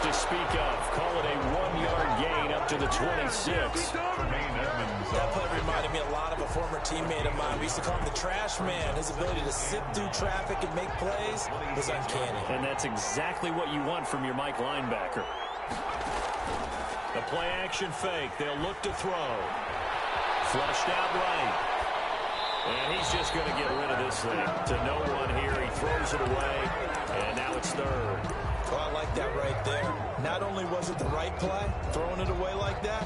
to speak of. Call it a 1-yard gain up to the 26. That play reminded me a lot of a former teammate of mine. We used to call him the trash man. His ability to sift through traffic and make plays was uncanny. And that's exactly what you want from your Mike linebacker. The play action fake. They'll look to throw. Flushed out right. And he's just going to get rid of this thing to no one here. He throws it away. And now it's third. Oh, I like that right there. Not only was it the right play, throwing it away like that,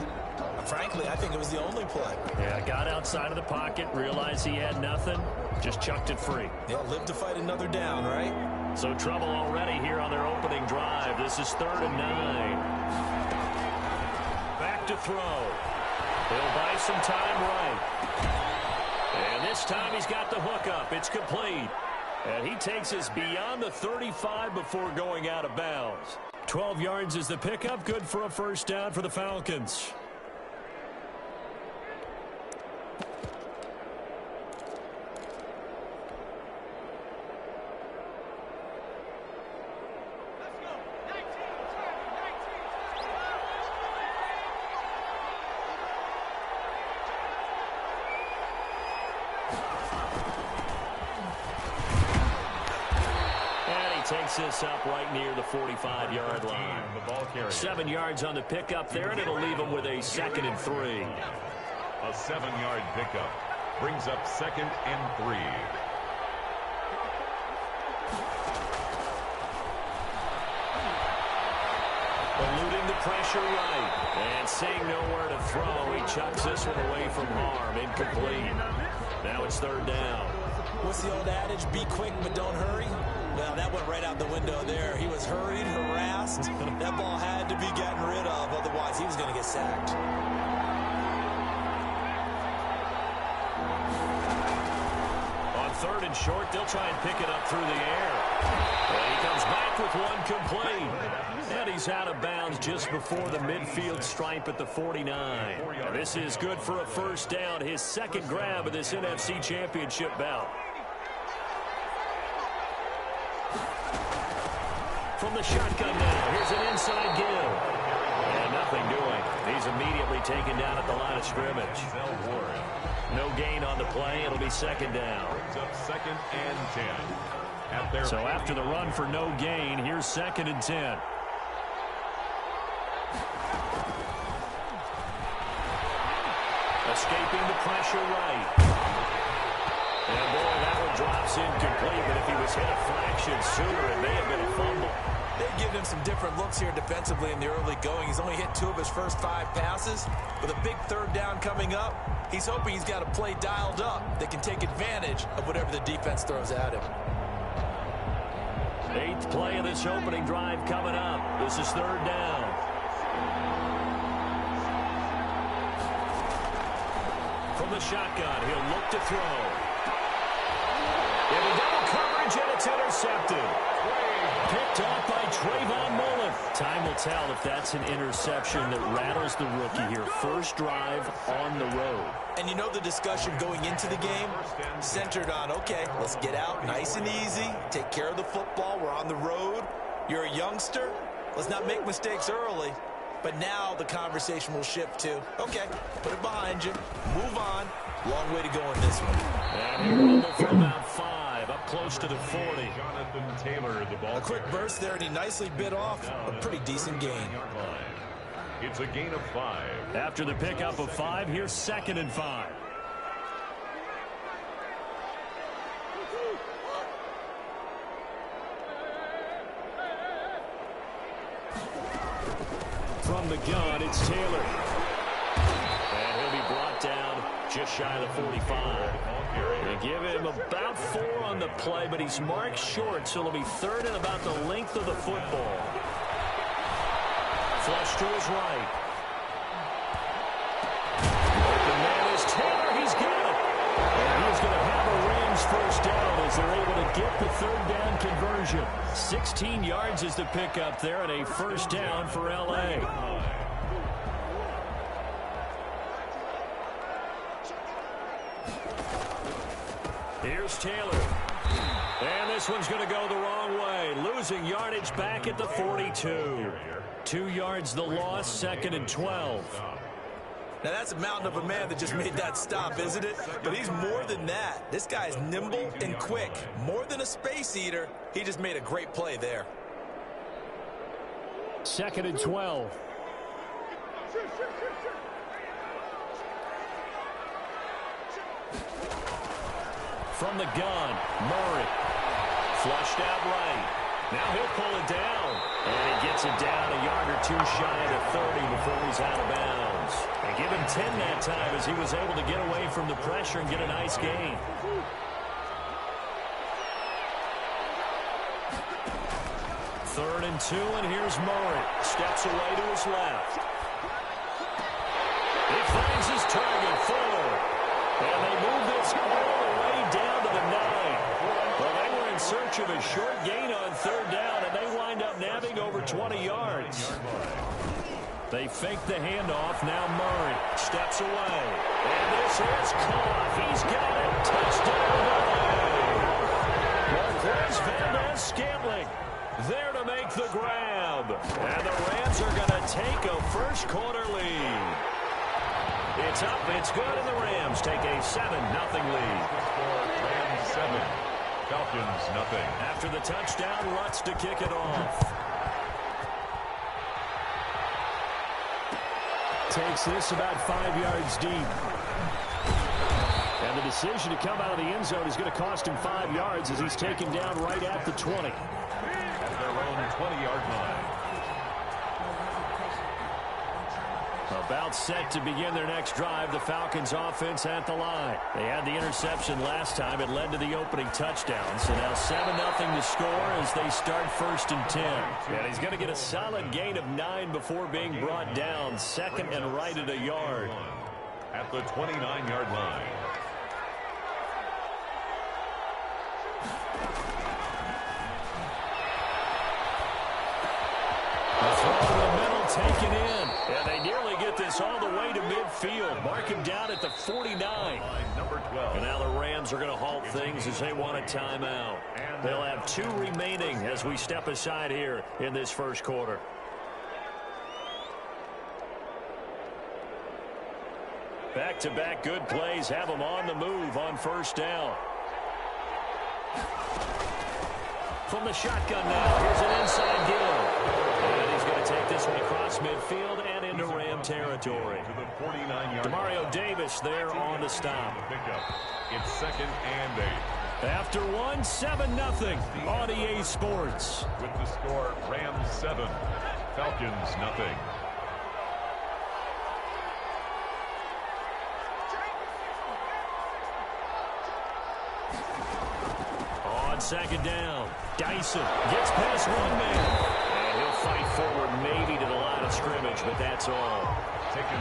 frankly, I think it was the only play. Yeah, got outside of the pocket, realized he had nothing, just chucked it free. Yeah, live to fight another down, right? So trouble already here on their opening drive. This is 3rd and 9. Back to throw. He'll buy some time right. And this time he's got the hook up. It's complete. And he takes us beyond the 35 before going out of bounds. 12 yards is the pickup. Good for a first down for the Falcons. Takes this up right near the 45-yard line. 7 yards on the pickup there, and it'll leave him with a 2nd and 3. A 7-yard pickup brings up 2nd and 3. Eluding the pressure right. And seeing nowhere to throw, he chucks this one away from harm. Incomplete. Now it's 3rd down. What's the old adage? Be quick, but don't hurry. Well, that went right out the window there. He was hurried, harassed. That ball had to be gotten rid of. Otherwise, he was going to get sacked. On 3rd and short, they'll try and pick it up through the air. And he comes back with one complete. And he's out of bounds just before the midfield stripe at the 49. And this is good for a first down. His 2nd grab of this NFC Championship bout. From the shotgun now, here's an inside give. And nothing doing. He's immediately taken down at the line of scrimmage. No gain on the play. It'll be 2nd down. Brings up 2nd and 10. So after the run for no gain, here's 2nd and 10. Escaping the pressure right. And boy, that one drops incomplete, but if he was hit a fraction sooner, it may have been a fumble. They've given him some different looks here defensively in the early going. He's only hit 2 of his first 5 passes. With a big 3rd down coming up, he's hoping he's got a play dialed up that can take advantage of whatever the defense throws at him. 8th play of this opening drive coming up. This is 3rd down. From the shotgun, he'll look to throw. Into double coverage, and it's intercepted. Picked off by Trayvon Mullen. Time will tell if that's an interception that rattles the rookie here. First drive on the road. And you know the discussion going into the game centered on, okay, let's get out nice and easy, take care of the football, we're on the road, you're a youngster, let's not make mistakes early. But now the conversation will shift to, okay, put it behind you, move on. Long way to go in this one. And he rumbled for about 5, up close to the 40. Jonathan Taylor, the ball. A quick burst there, and he nicely bit off a pretty decent gain. It's a gain of 5. After the pickup of 5, here's 2nd and 5. From the gun, it's Taylor. And he'll be brought down just shy of the 45. They give him about 4 on the play, but he's marked short, so it'll be 3rd and about the length of the football. Flush to his right. Open man is Taylor. He's got it. And he's going to have a Rams first down as they're able to get the 3rd down conversion. 16 yards is the pickup there, and a first down for L.A. Here's Taylor. And this one's going to go the wrong way. Losing yardage back at the 42. 2 yards the loss, 2nd and 12. Now, that's a mountain of a man that just made that stop, isn't it? But he's more than that. This guy's nimble and quick. More than a space eater, he just made a great play there. 2nd and 12. From the gun, Murray. Flushed out right. Now he'll pull it down. And he gets it down a yard or two shy of the 30 before he's out of bounds. And give him 10 that time as he was able to get away from the pressure and get a nice gain. Third and 2, and here's Murray. Steps away to his left. He finds his target, Fuller. And they move this all the way down to the 9. Well, they were in search of a short gain on 3rd down, and they wind up nabbing over 20 yards. They fake the handoff. Now Murray steps away. And this is caught. He's got it. Touchdown. Marquez Valdez-Scantling there to make the grab. And the Rams are going to take a first-quarter lead. It's up, it's good, and the Rams take a 7-0 lead. Rams 7, Falcons nothing. After the touchdown, Lutz to kick it off. Takes this about 5 yards deep. And the decision to come out of the end zone is going to cost him 5 yards as he's taken down right at the 20. At their own 20-yard line. About set to begin their next drive, the Falcons offense at the line. They had the interception last time. It led to the opening touchdown. So now 7-0 to score as they start 1st and 10. And he's going to get a solid gain of 9 before being brought down. 2nd and right at a yard. At the 29-yard line. The throw to the middle taken in. And they nearly get this all the way to midfield. Mark him down at the 49. Number 12. And now the Rams are going to halt things as they want a timeout. They'll have 2 remaining as we step aside here in this first quarter. Back-to-back good plays have them on the move on 1st down. From the shotgun now, here's an inside give. And he's going to take this one across midfield and into Ram territory. To the 49-yard Demario Davis there on the stop. It's 2nd and 8. After one, 7-0 on EA Sports. With the score, Rams 7, Falcons nothing. On 2nd down, Dyson gets past one man. And he'll fight forward maybe to the line of scrimmage, but that's all.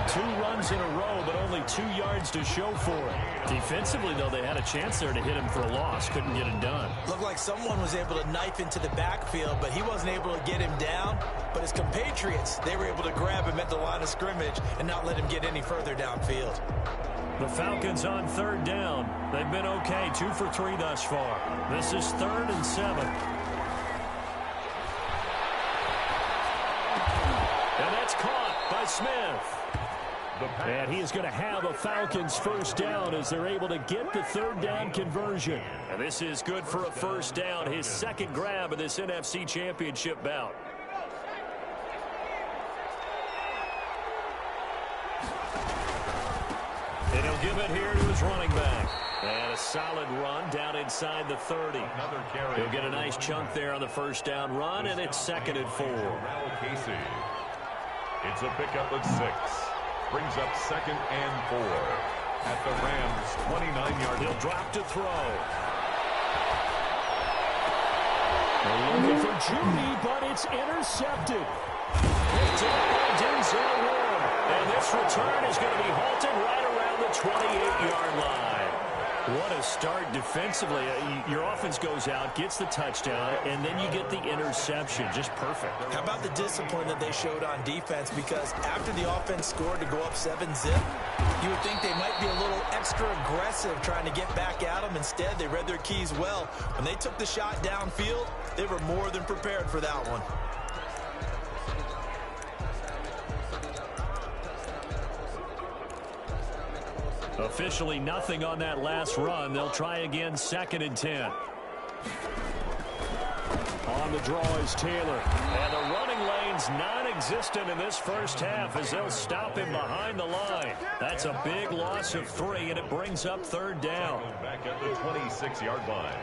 2 runs in a row, but only 2 yards to show for it. Defensively, though, they had a chance there to hit him for a loss. Couldn't get it done. Looked like someone was able to knife into the backfield, but he wasn't able to get him down. But his compatriots, they were able to grab him at the line of scrimmage and not let him get any further downfield. The Falcons on 3rd down. They've been okay, 2 for 3 thus far. This is 3rd and 7. And that's caught by Smith. And he is going to have a Falcons 1st down as they're able to get the 3rd down conversion. And this is good for a 1st down, his 2nd grab of this NFC Championship bout. And he'll give it here to his running back. And a solid run down inside the 30. He'll get a nice chunk there on the 1st down run, and it's 2nd and 4. It's a pickup of 6. Brings up 2nd and 4. At the Rams' 29-yard line. He'll drop to throw. They're looking for Judy, but it's intercepted. Picked up by Denzel Ward. And this return is going to be halted right around the 28-yard line. What a start defensively. Your offense goes out, gets the touchdown, and then you get the interception. Just perfect. How about the discipline that they showed on defense? Because after the offense scored to go up 7-zip, you would think they might be a little extra aggressive trying to get back at them. Instead, they read their keys well. When they took the shot downfield, they were more than prepared for that one. Officially nothing on that last run. They'll try again, 2nd and 10. On the draw is Taylor. And the running lane's non-existent in this first half as they'll stop him behind the line. That's a big loss of 3, and it brings up 3rd down. Back at the 26-yard line.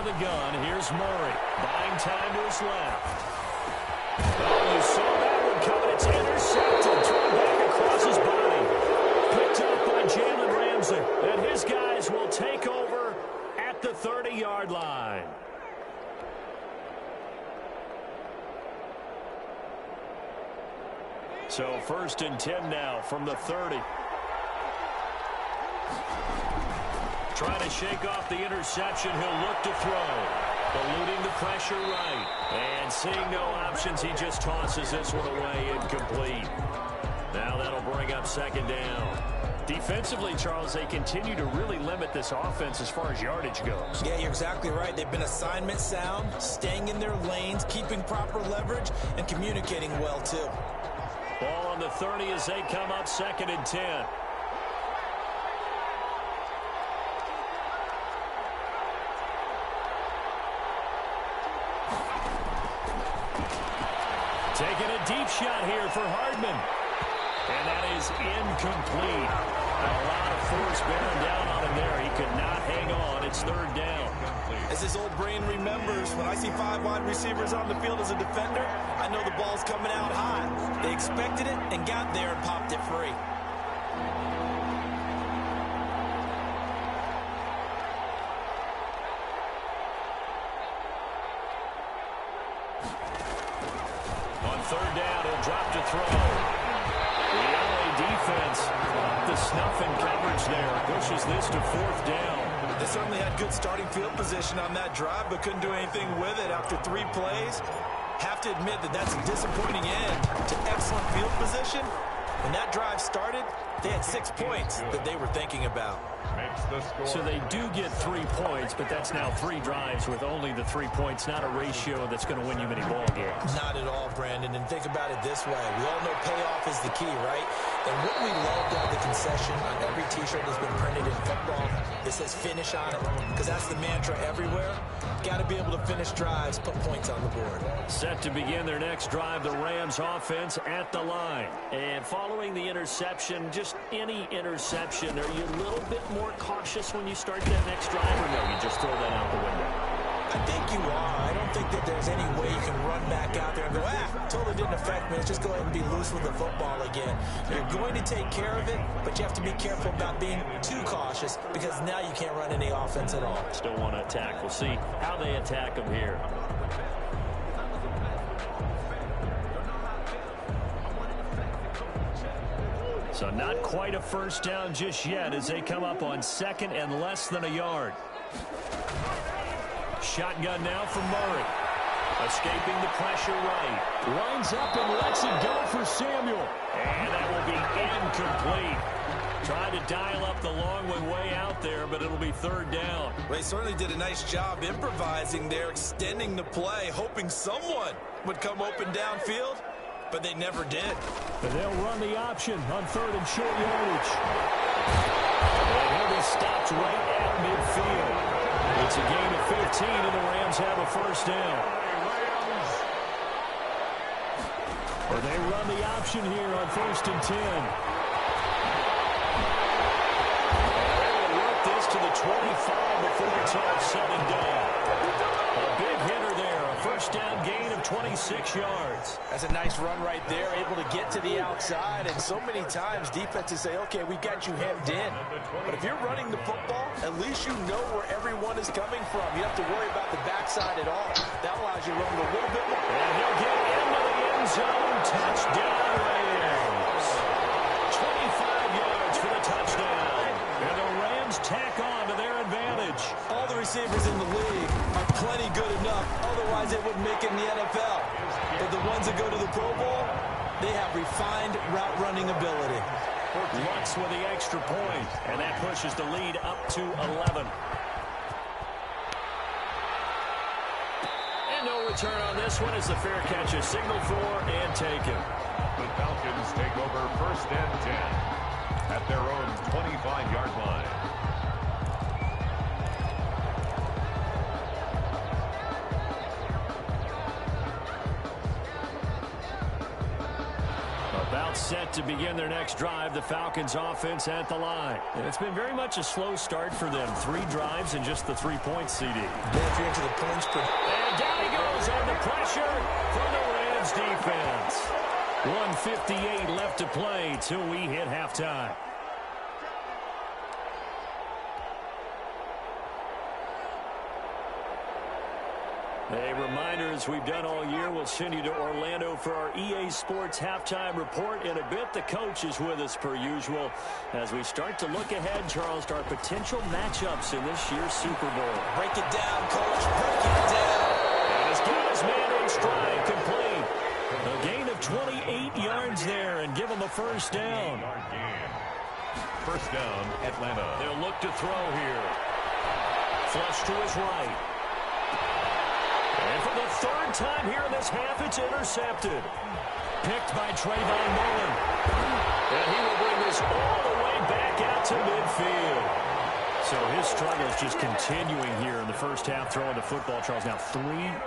The gun. Here's Murray. Buying time to his left. Oh, you saw that one coming. It's intercepted. Thrown back across his body. Picked up by Jalen Ramsey. And his guys will take over at the 30-yard line. So 1st and 10 now from the 30. Trying to shake off the interception. He'll look to throw. Eluding the pressure right. And seeing no options, he just tosses this one away, incomplete. Now that'll bring up 2nd down. Defensively, Charles, they continue to really limit this offense as far as yardage goes. Yeah, you're exactly right. They've been assignment sound, staying in their lanes, keeping proper leverage, and communicating well, too. Ball on the 30 as they come up 2nd and 10. Taking a deep shot here for Hardman. And that is incomplete. A lot of force bearing down on him there. He could not hang on. It's 3rd down. As his old brain remembers, when I see 5 wide receivers on the field as a defender, I know the ball's coming out high. They expected it and got there and popped it free. On 3rd down, he'll drop to throw. The LA defense off the snuff in coverage there. Pushes this to 4th down. They certainly had good starting field position on that drive, but couldn't do anything with it after 3 plays. Have to admit that that's a disappointing end to excellent field position. When that drive started, they had 6 points that they were thinking about. So they do get 3 points, but that's now 3 drives with only the 3 points, not a ratio that's going to win you many ball games. Not at all, Brandon. And think about it this way. We all know payoff is the key, right? And wouldn't we love to have the concession on every T-shirt that's been printed in football that says finish on it? Because that's the mantra everywhere. Got to be able to finish drives, put points on the board. Set to begin their next drive, the Rams offense at the line. And following the interception, just any interception, are you a little bit more cautious when you start that next drive, or no, you just throw that out the window? I think you are. I don't think that there's any way you can run back out there and go, totally didn't affect me. Let's just go ahead and be loose with the football again. You're going to take care of it, but you have to be careful about being too cautious because now you can't run any offense at all. Still want to attack. We'll see how they attack them here. So not quite a first down just yet as they come up on 2nd and less than a yard. Shotgun now for Murray. Escaping the pressure right. Lines up and lets it go for Samuel. And that will be incomplete. Trying to dial up the long one way out there, but it'll be 3rd down. Well, he certainly did a nice job improvising there, extending the play, hoping someone would come open downfield, but they never did. But they'll run the option on 3rd and short yardage. And he'll be stopped right at midfield. It's a gain of 15, and the Rams have a first down. Or they run the option here on 1st and 10. They will work this to the 25 before it's all said and done. A big hitter there, a first down gain of 26 yards. That's a nice run right there, able to get to the outside. And so many times defenses say, okay, we've got you hemmed in. But if you're running the football, at least you know where everyone is coming from. You don't have to worry about the backside at all. That allows you to run a little bit more. And he'll get into the end zone. Touchdown, Rams. 25 yards for the touchdown. And the Rams tack on to their advantage. All the receivers in the league are plenty good enough. Otherwise, they wouldn't make it in the NFL. But the ones that go to the Pro Bowl, they have refined route running ability. Lux with the extra point, and that pushes the lead up to 11. And no return on this one as the fair catch is signaled for and taken. The Falcons take over first and 10 at their own 25-yard line. About set to begin their next drive, the Falcons offense at the line. And it's been very much a slow start for them. 3 drives and just the 3 points, CD. Entry into the points per... And down he goes under pressure from the Rams defense. 1:58 left to play till we hit halftime. A reminder, as we've done all year, we'll send you to Orlando for our EA Sports halftime report. In a bit, the coach is with us per usual. As we start to look ahead, Charles, to our potential matchups in this year's Super Bowl. Break it down, coach. Break it down. And he's got his man in stride, complete. A gain of 28 yards there, and give him a first down. First down, Atlanta. They'll look to throw here. Flush to his right. And for the 3rd time here in this half, it's intercepted. Picked by Trayvon Mullen. And he will bring this all the way back out to midfield. So his struggle is just continuing here in the first half, throwing the football, Charles. Now 3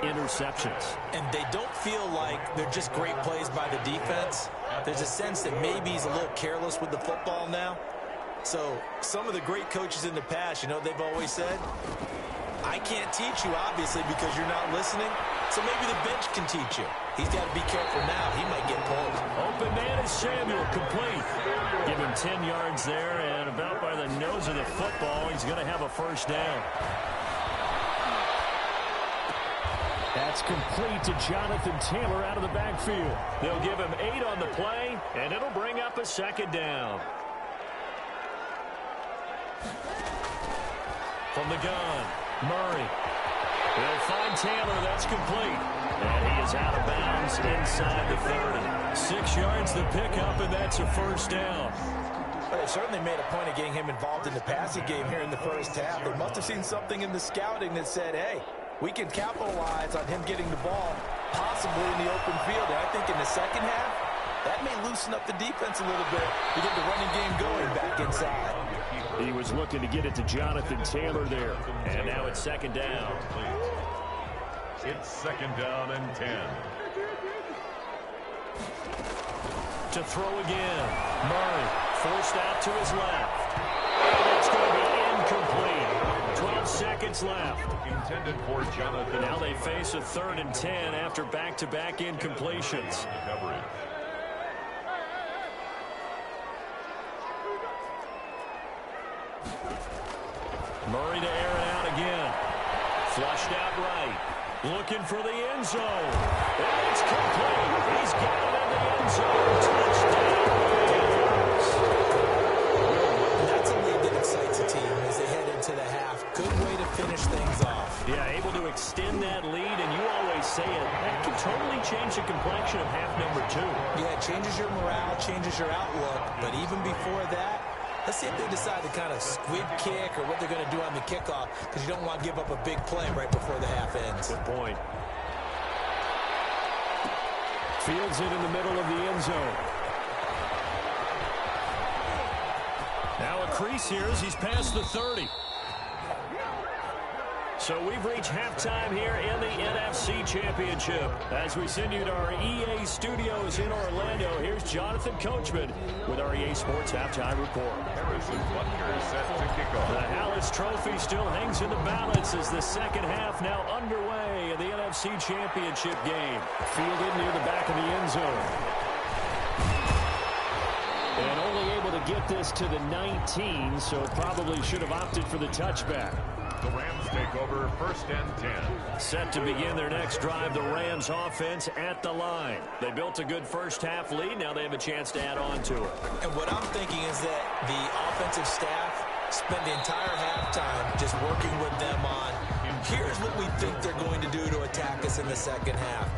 interceptions. And they don't feel like they're just great plays by the defense. There's a sense that maybe he's a little careless with the football now. So some of the great coaches in the past, you know, they've always said, I can't teach you, obviously, because you're not listening. So maybe the bench can teach you. He's got to be careful now. He might get pulled. Open man is Samuel, complete. Give him 10 yards there, and about by the nose of the football, he's going to have a first down. That's complete to Jonathan Taylor out of the backfield. They'll give him 8 on the play, and it'll bring up a second down. From the gun, Murray. They'll find Taylor. That's complete. And he is out of bounds inside the 30. 6 yards the pickup, and that's a first down. Well, they certainly made a point of getting him involved in the passing game here in the first half. They must have seen something in the scouting that said, hey, we can capitalize on him getting the ball, possibly in the open field. And I think in the second half, that may loosen up the defense a little bit to get the running game going back inside. He was looking to get it to Jonathan Taylor there. And now it's second down. It's second down and 10. To throw again. Murray forced out to his left. And it's going to be incomplete. 12 seconds left. Intended for Jonathan. Now they face a 3rd and 10 after back-to-back incompletions. Murray to air it out again. Flushed out right. Looking for the end zone. And it's complete. He's got it in the end zone. Touchdown. That's a lead that excites a team as they head into the half. Good way to finish things off. Yeah, able to extend that lead, and you always say it, that can totally change the complexion of half number 2. Yeah, it changes your morale, changes your outlook. But even before that, let's see if they decide to kind of squib kick or what they're going to do on the kickoff, because you don't want to give up a big play right before the half ends. Good point. Fields it in the middle of the end zone. Now a crease here as he's past the 30. So we've reached halftime here in the NFC Championship. As we send you to our EA studios in Orlando, here's Jonathan Coachman with our EA Sports Halftime Report. Harrison Butker is set to kick off. The Hallis Trophy still hangs in the balance as the second half now underway in the NFC Championship game. Fielded near the back of the end zone. And only able to get this to the 19, so probably should have opted for the touchback. The Rams take over 1st and 10. Set to begin their next drive, the Rams offense at the line. They built a good first half lead. Now they have a chance to add on to it. And what I'm thinking is that the offensive staff spent the entire halftime just working with them on, here's what we think they're going to do to attack us in the second half.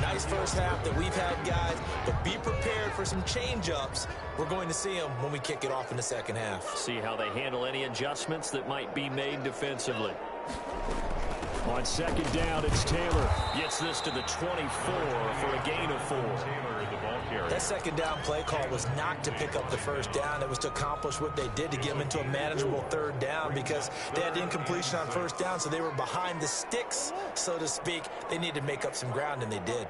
Nice first half that we've had, guys, but be prepared for some change-ups. We're going to see them when we kick it off in the second half. See how they handle any adjustments that might be made defensively. On second down, it's Taylor. Gets this to the 24 for a gain of 4. Taylor, the ball carrier. That second down play call was not to pick up the first down. It was to accomplish what they did to get them into a manageable third down because they had incompletion on first down, so they were behind the sticks, so to speak. They needed to make up some ground, and they did.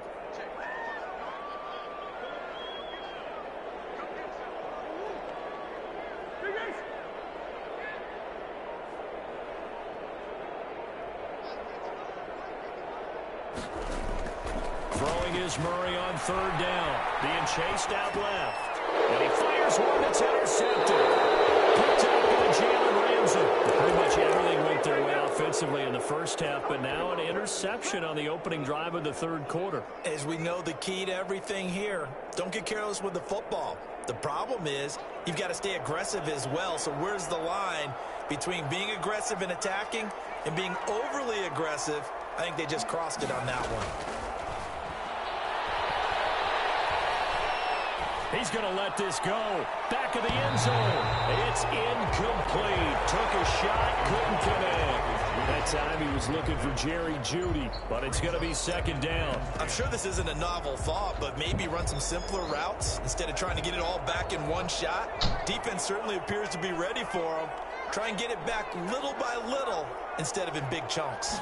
Throwing is Murray on third down. Being chased out left. And he fires one that's intercepted. Picked up by Jalen Ramsey. Pretty much everything went their way offensively in the first half, but now an interception on the opening drive of the third quarter. As we know, the key to everything here, don't get careless with the football. The problem is you've got to stay aggressive as well. So where's the line between being aggressive and attacking and being overly aggressive? I think they just crossed it on that one. He's going to let this go. Back of the end zone. It's incomplete. Took a shot, couldn't connect. That time he was looking for Jerry Jeudy, but it's going to be second down. I'm sure this isn't a novel thought, but maybe run some simpler routes instead of trying to get it all back in one shot. Defense certainly appears to be ready for him. Try and get it back little by little instead of in big chunks.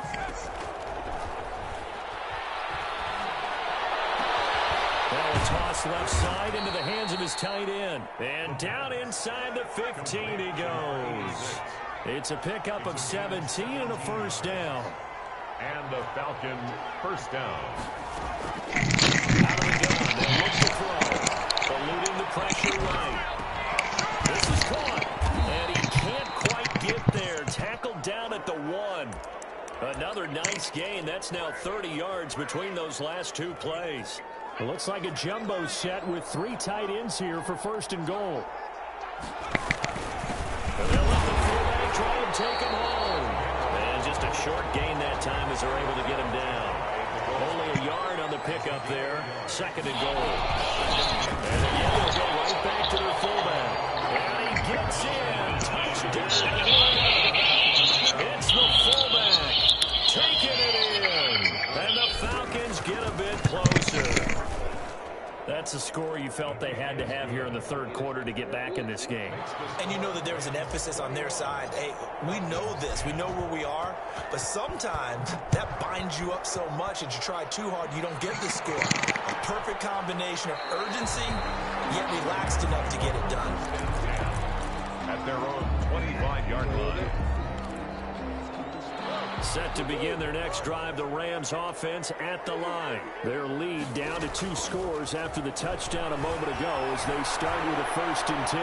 Toss left side into the hands of his tight end. And down inside the 15 he goes. It's a pickup of 17 and a first down. And the Falcon first down. Out of the gun. They look to throw. Eluding the pressure right. This is caught. And he can't quite get there. Tackled down at the 1. Another nice gain. That's now 30 yards between those last two plays. It looks like a jumbo set with 3 tight ends here for first and goal. And they'll let the fullback try and take him home. And just a short gain that time as they're able to get him down. Only a yard on the pickup there. Second and goal. And again, they'll go right back to their fullback. And he gets in. Touchdown. It's the fullback taking it in. And the Falcons get a bit closer. That's a score you felt they had to have here in the third quarter to get back in this game. And you know that there was an emphasis on their side. Hey, we know this. We know where we are. But sometimes that binds you up so much that you try too hard, you don't get the score. A perfect combination of urgency, yet relaxed enough to get it done. At their own 25-yard line. Set to begin their next drive, the Rams offense at the line. Their lead down to 2 scores after the touchdown a moment ago as they start with a 1st and 10.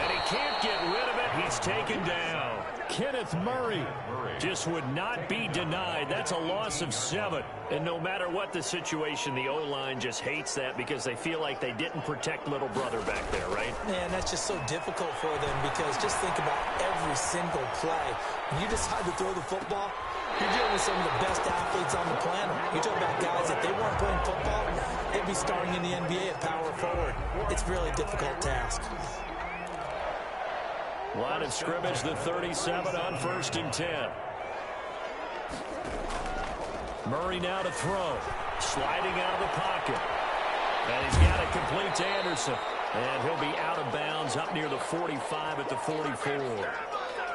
And he can't get rid of it. He's taken down. Kenneth Murray just would not be denied. That's a loss of 7. And no matter what the situation, the O-line just hates that because they feel like they didn't protect little brother back there, right? Man, that's just so difficult for them because just think about every single play. When you decide to throw the football, you're dealing with some of the best athletes on the planet. You're talking about guys that they weren't playing football, they'd be starting in the NBA at power forward. It's a really difficult task. Line of scrimmage, the 37 on 1st and 10. Murray now to throw. Sliding out of the pocket. And he's got it complete to Anderson. And he'll be out of bounds up near the 45 at the 44.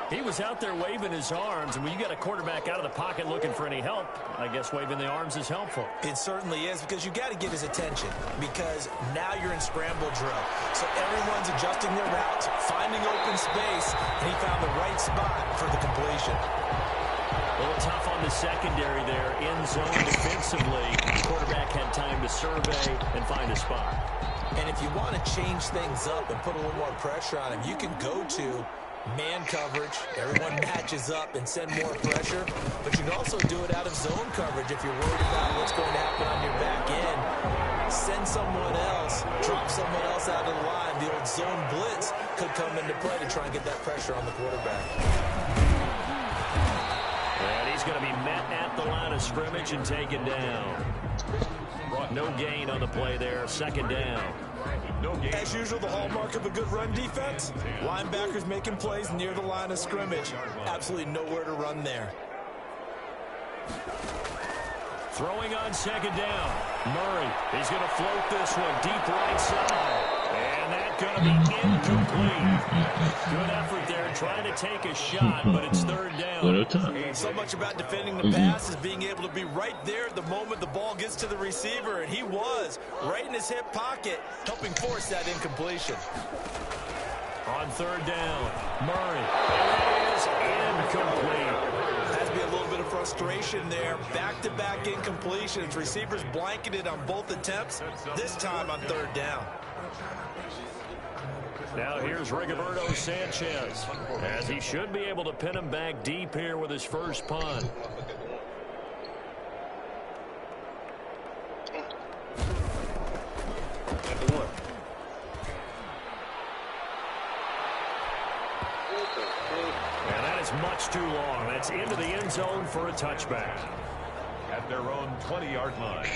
He was out there waving his arms, and when you got a quarterback out of the pocket looking for any help, I guess waving the arms is helpful. It certainly is, because you got to get his attention, because now you're in scramble drill. So everyone's adjusting their routes, finding open space, and he found the right spot for the completion. A little tough on the secondary there, in zone defensively. The quarterback had time to survey and find a spot. And if you want to change things up and put a little more pressure on him, you can go to man coverage. Everyone matches up and send more pressure. But you can also do it out of zone coverage if you're worried about what's going to happen on your back end. Send someone else, drop someone else out of the line. The old zone blitz could come into play to try and get that pressure on the quarterback. And he's going to be met at the line of scrimmage and taken down. No gain on the play there, second down. As usual, the hallmark of a good run defense, linebackers making plays near the line of scrimmage. Absolutely nowhere to run there. Throwing on second down. Murray, he's going to float this one deep right side. And that's going to be incomplete. Good effort there trying to take a shot, but it's third down. So much about defending the pass is being able to be right there at the moment the ball gets to the receiver, and he was right in his hip pocket, helping force that incompletion. On third down, Murray. It is incomplete. Has to be a little bit of frustration there. Back-to-back incompletions. Receivers blanketed on both attempts, this time on third down. Now here's Rigoberto Sanchez, as he should be able to pin him back deep here with his first punt. And that is much too long. That's into the end zone for a touchback. At their own 20-yard line.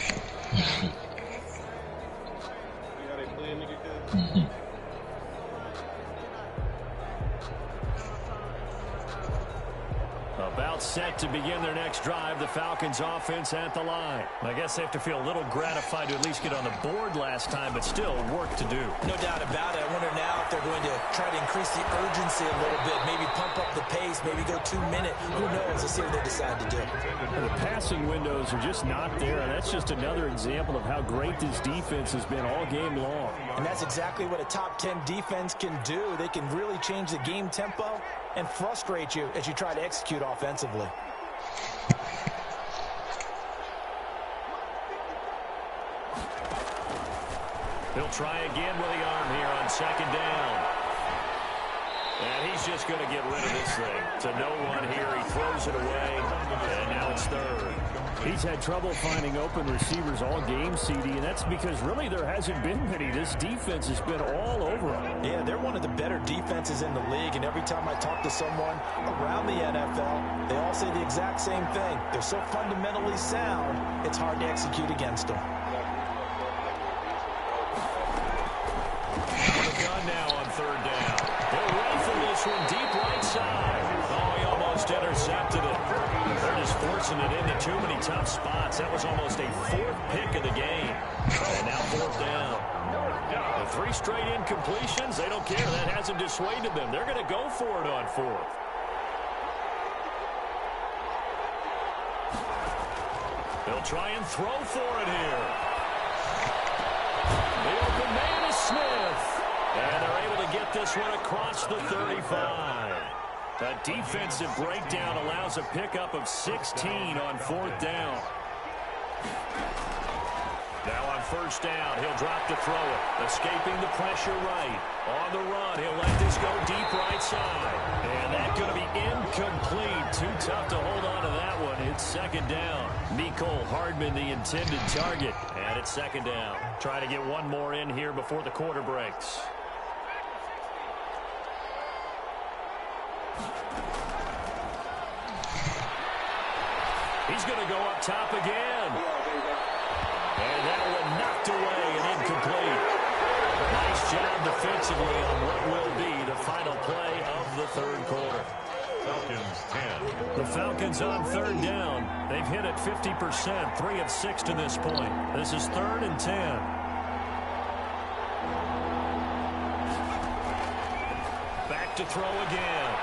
About set to begin their next drive, the Falcons offense at the line. I guess they have to feel a little gratified to at least get on the board last time, but still work to do. No doubt about it. I wonder now if they're going to try to increase the urgency a little bit, maybe pump up the pace, maybe go 2 minute. Who knows? Let's see what they decide to do. The passing windows are just not there, and that's just another example of how great this defense has been all game long. And that's exactly what a top 10 defense can do. They can really change the game tempo and frustrate you as you try to execute offensively. He'll try again with the arm here on second down. And he's just going to get rid of this thing. To no one here. He throws it away. And now it's third. He's had trouble finding open receivers all game, CD, and that's because really there hasn't been many. This defense has been all over him. Yeah, they're one of the better defenses in the league, and every time I talk to someone around the NFL, they all say the exact same thing. They're so fundamentally sound, it's hard to execute against them. The gun now on third down. They'll rifle this one deep right side. Oh, he almost intercepted it. They're just forcing it into too many tough spots. That was almost a fourth pick of the game. And now fourth down. The 3 straight incompletions, they don't care. That hasn't dissuaded them. They're going to go for it on fourth. They'll try and throw for it here. The open man is Smith. And they're able to get this one across the 35. A defensive breakdown allows a pickup of 16 on fourth down. Now on first down, he'll drop to throw it. Escaping the pressure right. On the run, he'll let this go deep right side. And that's going to be incomplete. Too tough to hold on to that one. It's second down. Mecole Hardman, the intended target. And it's second down. Try to get one more in here before the quarter breaks. He's going to go up top again. And that one knocked away and incomplete. Nice job defensively on what will be the final play of the third quarter. Falcons 10. The Falcons on third down. They've hit it 50%, 3 of 6 to this point. This is 3rd and 10. Back to throw again.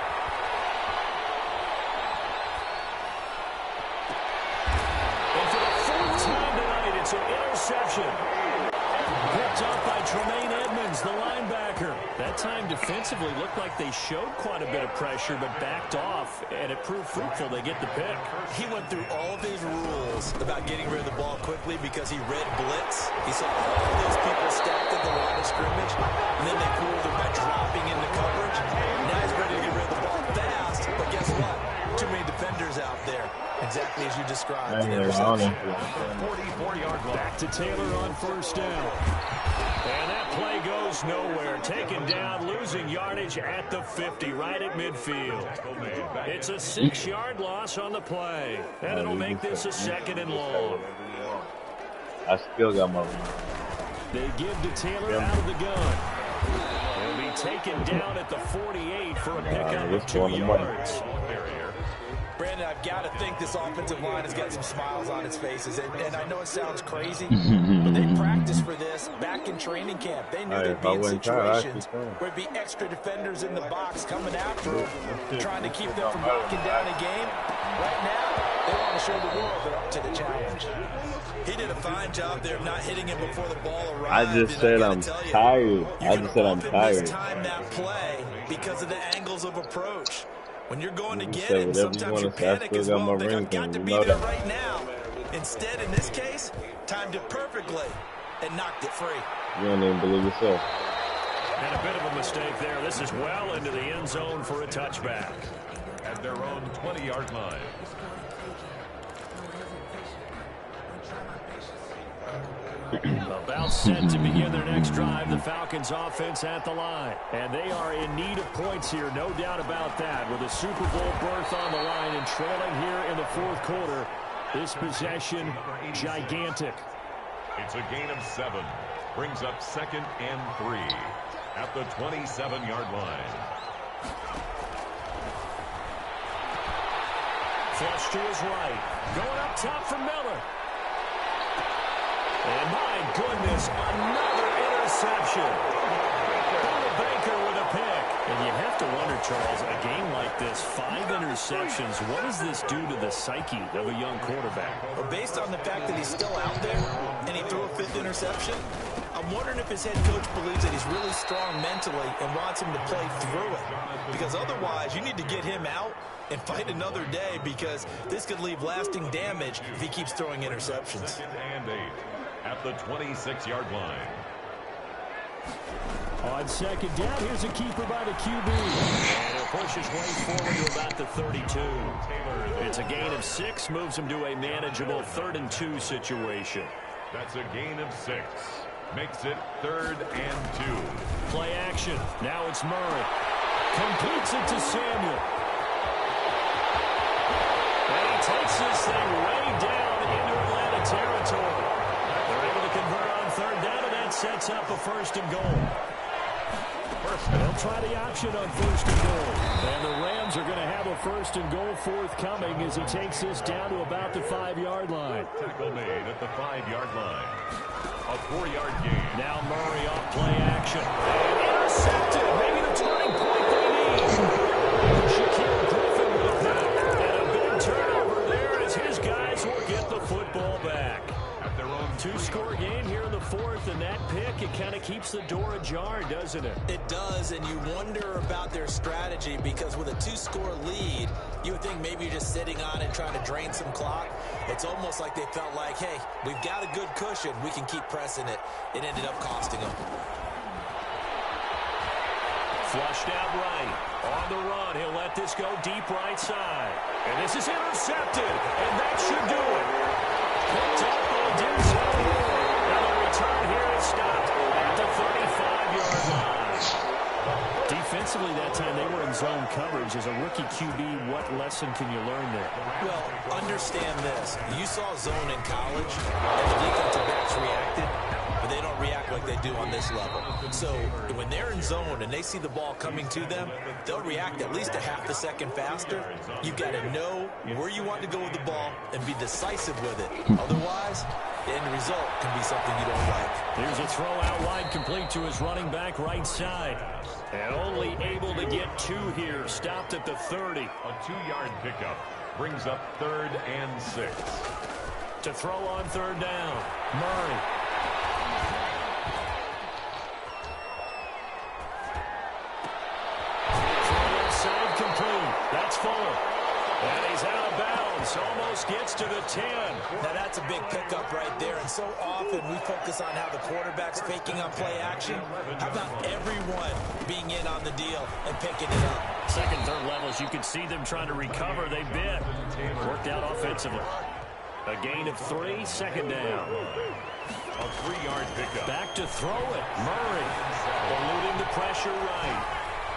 It's an interception. Picked up by Tremaine Edmonds, the linebacker. That time defensively looked like they showed quite a bit of pressure, but backed off, and it proved fruitful. They get the pick. He went through all of his rules about getting rid of the ball quickly because he read blitz. He saw all those people stacked at the line of scrimmage, and then they fooled him by dropping into coverage. Now he's ready to get rid of the ball fast, but guess what? Too many defenders out there. Exactly as you described. 44-yard line. Back to Taylor on first down. And that play goes nowhere. Taken down, losing yardage at the 50, right at midfield. It's a 6-yard loss on the play. And it'll make this a 2nd and long. I still got my ring. They give to Taylor out of the gun. He'll be taken down at the 48 for a pickup of 2 yards. Brandon, I've got to think this offensive line has got some smiles on its faces. And I know it sounds crazy, but they practiced for this back in training camp. They knew they'd be in situations where there'd be extra defenders in the box coming after them, trying to keep them from knocking down a game. Right now, they want to show the world they're up to the challenge. He did a fine job there of not hitting him before the ball arrived. I just said I'm tired. I just said I'm tired. Time that play because of the angles of approach. When you're going to get it, sometimes you panic as well. They've got to be there right now. Instead, in this case, timed it perfectly and knocked it free. You don't even believe yourself. And a bit of a mistake there. This is well into the end zone for a touchback. At their own 20-yard line. About set to begin their next drive. The Falcons offense at the line. And they are in need of points here, no doubt about that. With a Super Bowl berth on the line and trailing here in the 4th quarter. This possession, gigantic. It's a gain of 7. Brings up 2nd and 3 at the 27-yard line. Flush to his right. Going up top for Miller. And my goodness, another interception. Baker with a pick. And you have to wonder, Charles, a game like this, 5 interceptions, what does this do to the psyche of a young quarterback? Well, based on the fact that he's still out there and he threw a 5th interception, I'm wondering if his head coach believes that he's really strong mentally and wants him to play through it. Because otherwise, you need to get him out and fight another day because this could leave lasting damage if he keeps throwing interceptions. 2nd and 8 at the 26-yard line. On 2nd down, here's a keeper by the QB. And he'll push his way forward to about the 32. It's a gain of 6, moves him to a manageable 3rd and 2 situation. That's a gain of 6. Makes it 3rd and 2. Play action. Now it's Murray. Completes it to Samuel. And he takes this thing way down into Atlanta territory. They're able to convert on 3rd down, and that sets up a 1st and goal. They'll try the option on 1st and goal. And the Rams are going to have a 1st and goal forthcoming as he takes this down to about the 5-yard line. Tackle made at the 5-yard line. A 4-yard gain. Now Murray off play action. And intercepted. Maybe the turning point they need. Shaquille Griffin with that. And a big turnover there as his guys will get the football back. At their own 2-score game here in the 4th, and that pick, it kind of keeps the door ajar, doesn't it? It does, and you wonder about their strategy because with a 2-score lead, you would think maybe you're just sitting on it trying to drain some clock. It's almost like they felt like, hey, we've got a good cushion. We can keep pressing it. It ended up costing them. Flushed out right. On the run, he'll let this go deep right side. And this is intercepted, and that should do it. Picked up on Denzel Ward. Now the return here is stopped at the 35-yard line. Defensively that time, they were in zone coverage. As a rookie QB, what lesson can you learn there? Well, understand this. You saw zone in college, and the defensive backs reacted, but they don't react like they do on this level. So when they're in zone and they see the ball coming to them, they'll react at least a half a second faster. You've got to know where you want to go with the ball and be decisive with it. Otherwise, the end result can be something you don't like. Here's a throw out wide, complete to his running back right side. And only able to get 2 here. Stopped at the 30. A 2-yard pickup brings up 3rd and 6. To throw on third down. Murray. Throw inside complete. That's Fuller. And he's out of bounds. Almost gets to the 10. Now that's a big pickup right there. And so often we focus on how the quarterback's faking on play action. How about everyone being in on the deal and picking it up? Second, third levels, you can see them trying to recover. They bit. Worked out offensively. A gain of 3, second down. A 3-yard pickup. Back to throw it. Murray eluding the pressure right.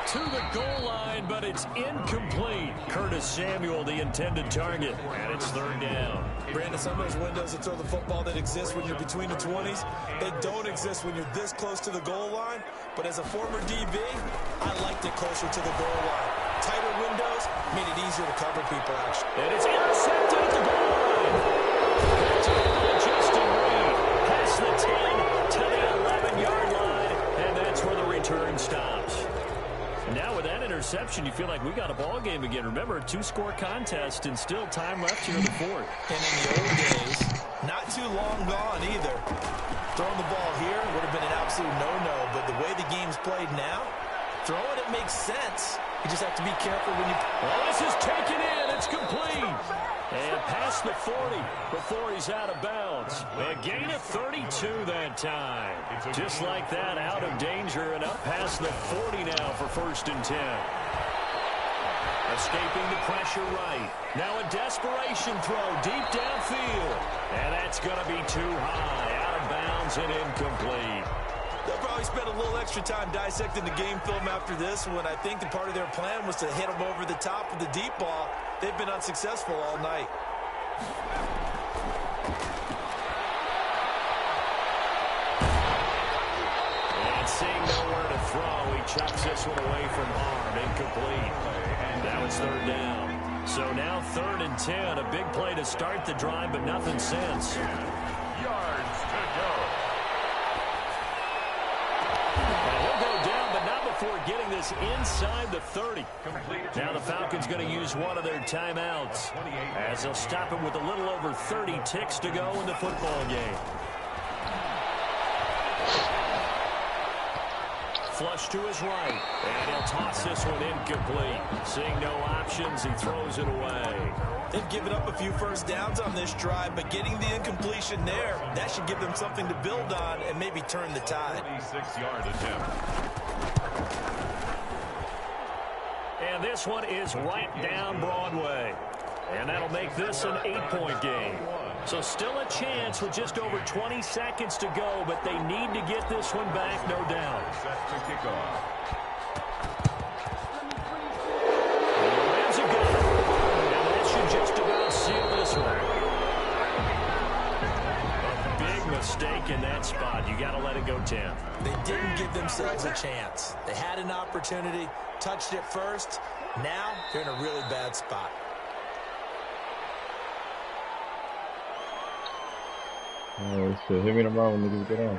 To the goal line, but it's incomplete. Curtis Samuel, the intended target. And it's third down. Brandon, some of those windows to throw the football that exist when you're between the 20s, they don't exist when you're this close to the goal line. But as a former DB, I liked it closer to the goal line. Tighter windows made it easier to cover people, actually. And it's intercepted at the goal line. Justin Reed past the 10 to the 11-yard line, and that's where the return stops. Now with that interception, you feel like we got a ball game again. Remember, a 2-score contest and still time left here in the fourth. And in the old days, not too long gone either. Throwing the ball here would have been an absolute no-no, but the way the game's played now, throwing it makes sense. You just have to be careful when you... Well, this is taken in. It's complete. And past the 40 before he's out of bounds. A gain of 32 that time. Just like that, out of danger and up past the 40 now for 1st and 10. Escaping the pressure right. Now a desperation throw deep downfield. And that's going to be too high. Out of bounds and incomplete. They'll probably spend a little extra time dissecting the game film after this one. I think the part of their plan was to hit them over the top of the deep ball. They've been unsuccessful all night. And seeing nowhere to throw, he chucks this one away from harm. Incomplete. And now it's third down. So now 3rd and 10. A big play to start the drive, but nothing since. Yards to go. Before getting this inside the 30. Now the Falcons going to use one of their timeouts as they'll stop him with a little over 30 ticks to go in the football game. Flush to his right, and he'll toss this one incomplete. Seeing no options, he throws it away. They've given up a few first downs on this drive, but getting the incompletion there, that should give them something to build on and maybe turn the tide. 26-yard attempt. And this one is right down Broadway. And that'll make this an 8-point game. So still a chance with just over 20 seconds to go, but they need to get this one back, no doubt. Set to kick off. There's a goal. And that should just about seal this one. A big mistake in that spot. You got to let it go 10. They didn't give themselves a chance. They had an opportunity, touched it first. Now they're in a really bad spot. So hit me tomorrow when niggas get on.